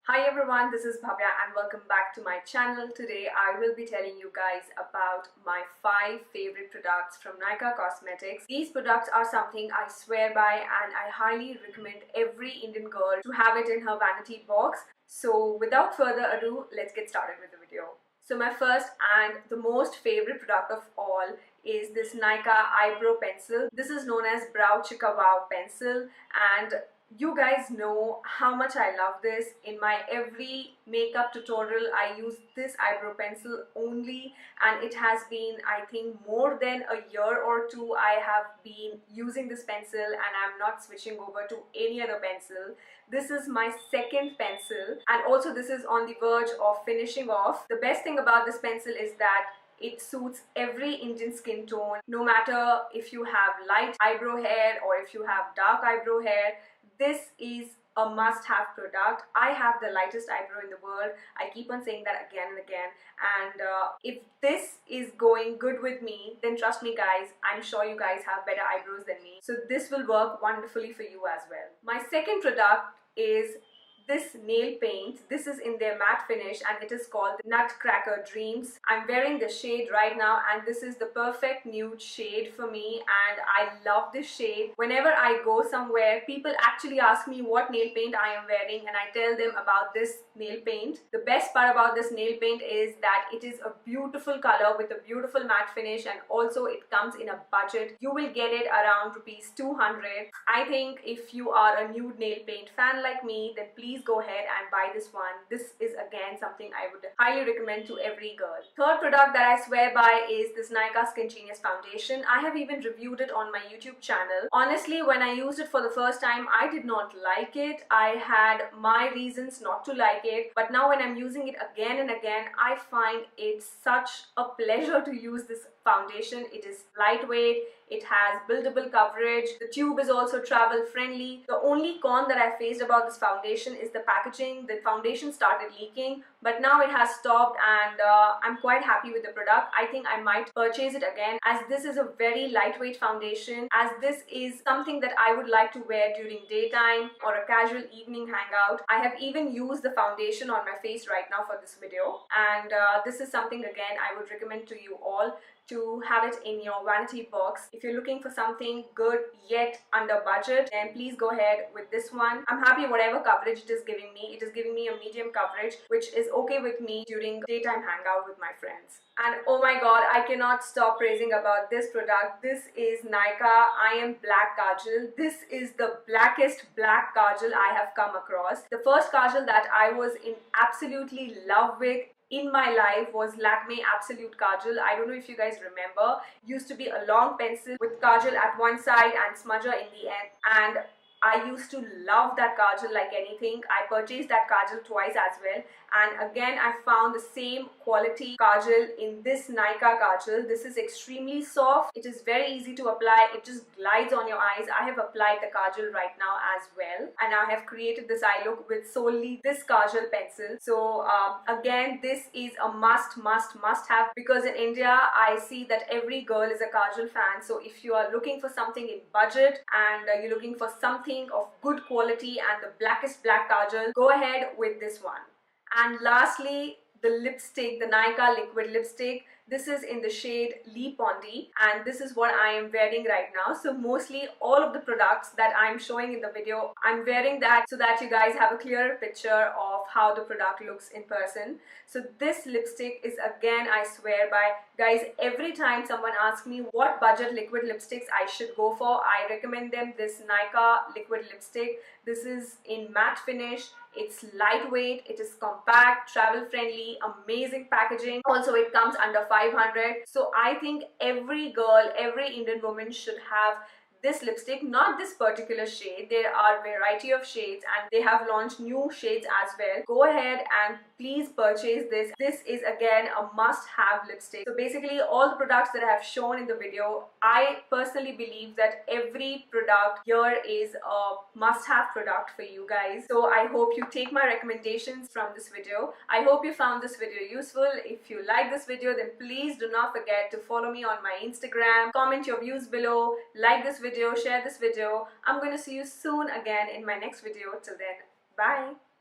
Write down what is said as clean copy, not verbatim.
Hi everyone, this is Bhavya and welcome back to my channel. Today I will be telling you guys about my 5 favorite products from Nykaa Cosmetics. These products are something I swear by and I highly recommend every Indian girl to have it in her vanity box. So without further ado, let's get started with the video. So my first and the most favorite product of all is this Nykaa Eyebrow Pencil. This is known as Brow Chika Wow Pencil, and you guys know how much I love this. In my every makeup tutorial I use this eyebrow pencil only, and it has been, I think, more than a year or two I have been using this pencil and I'm not switching over to any other pencil. This is my second pencil and also this is on the verge of finishing off. The best thing about this pencil is that it suits every Indian skin tone, no matter if you have light eyebrow hair or if you have dark eyebrow hair. This is a must-have product. I have the lightest eyebrow in the world. I keep on saying that again and again. And if this is going good with me, then trust me guys, I'm sure you guys have better eyebrows than me. So this will work wonderfully for you as well. My second product is this nail paint. This is in their matte finish and it is called Nutcracker Dreams. I'm wearing the shade right now and this is the perfect nude shade for me and I love this shade. Whenever I go somewhere, people actually ask me what nail paint I am wearing and I tell them about this nail paint. The best part about this nail paint is that it is a beautiful color with a beautiful matte finish and also it comes in a budget. You will get it around rupees 200. I think if you are a nude nail paint fan like me, then please go ahead and buy this one. This is again something I would highly recommend to every girl. Third product that I swear by is this Nykaa SkinGenius foundation. I have even reviewed it on my YouTube channel. Honestly, when I used it for the first time, I did not like it. I had my reasons not to like it, but now when I'm using it again and again, I find it such a pleasure to use this foundation. It is lightweight, it has buildable coverage, the tube is also travel friendly. The only con that I faced about this foundation is the packaging. The foundation started leaking, but now it has stopped and I'm quite happy with the product. I think I might purchase it again as this is a very lightweight foundation, as this is something that I would like to wear during daytime or a casual evening hangout. I have even used the foundation on my face right now for this video, and this is something again I would recommend to you all to have it in your vanity box. If you're looking for something good yet under budget, then please go ahead with this one. I'm happy whatever coverage it is giving me. It is giving me a medium coverage, which is okay with me during daytime hangout with my friends. And oh my god, I cannot stop praising about this product. This is Nykaa EyemBlack Kajal. This is the blackest black kajal I have come across. The first kajal that I was in absolutely love with in my life was Lakme Absolute Kajal. I don't know if you guys remember. Used to be a long pencil with kajal at one side and smudger in the end, and I used to love that kajal like anything. I purchased that kajal twice as well, and again I found the same quality kajal in this Nykaa kajal. This is extremely soft. It is very easy to apply. It just glides on your eyes. I have applied the kajal right now as well, and I have created this eye look with solely this kajal pencil. So again, this is a must have, because in India I see that every girl is a kajal fan. So if you are looking for something in budget and you're looking for something of good quality and the blackest black kajal, go ahead with this one. And lastly, the lipstick, the Nykaa liquid lipstick. This is in the shade Lee Pondy and this is what I am wearing right now. So mostly all of the products that I'm showing in the video, I'm wearing that so that you guys have a clearer picture of how the product looks in person. So this lipstick is again, I swear by, guys, every time someone asks me what budget liquid lipsticks I should go for, I recommend them this Nykaa liquid lipstick. This is in matte finish. It's lightweight, it is compact, travel friendly, amazing packaging. Also, it comes under 500. So I think every girl, every Indian woman should have this lipstick, not this particular shade. There are a variety of shades and they have launched new shades as well. Go ahead and please purchase this. This is again a must-have lipstick. So basically all the products that I have shown in the video, I personally believe that every product here is a must-have product for you guys. So I hope you take my recommendations from this video. I hope you found this video useful. If you like this video, then please do not forget to follow me on my Instagram, comment your views below, like this video, share this video. I'm going to see you soon again in my next video. Till then, bye.